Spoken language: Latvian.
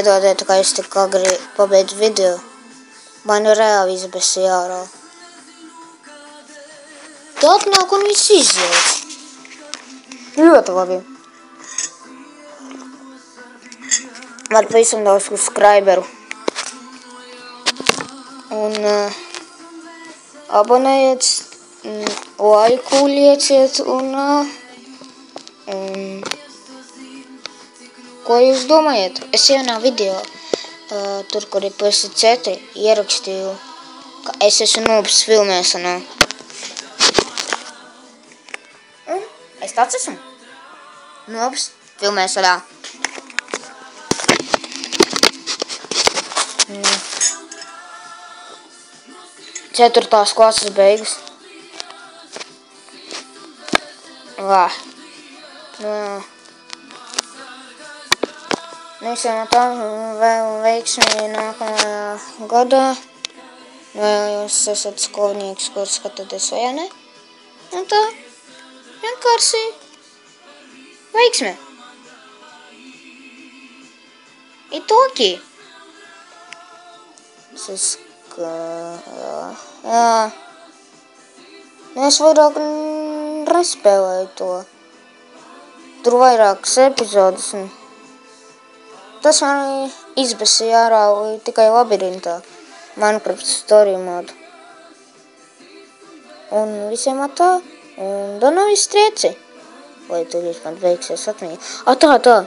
Piedodiet, ka es tik agri pabeidzu video. Man ir reāli izbēsi ārā. Tā atnāk un viss iziet. Ļoti labi. Var pavisam daudz subscriberu. Un abonējiet, laiku lieciet un ko jūs domājat? Es jaunā video, tur, kur ir PS4, ierakstīju, ka es esmu noobs filmēšanā. Un es tāds esmu. Noobs filmēšanā. 4. klases beigas. Visiem no tā vēl veiksmi nākamajā gadā. Vai jūs esat skolnieks, kur skatāties vai ne? Un tā vienkārši veiksmi. I toki. Es vairāk nespēlēju to. Tur vairākas epizodes. Tas man izbēsīja ārā tikai labirintā. Minecraft story modu. Un visiem tā. Un do novas strieci. Lai tur jūs man veiksies atmiņā. Tā.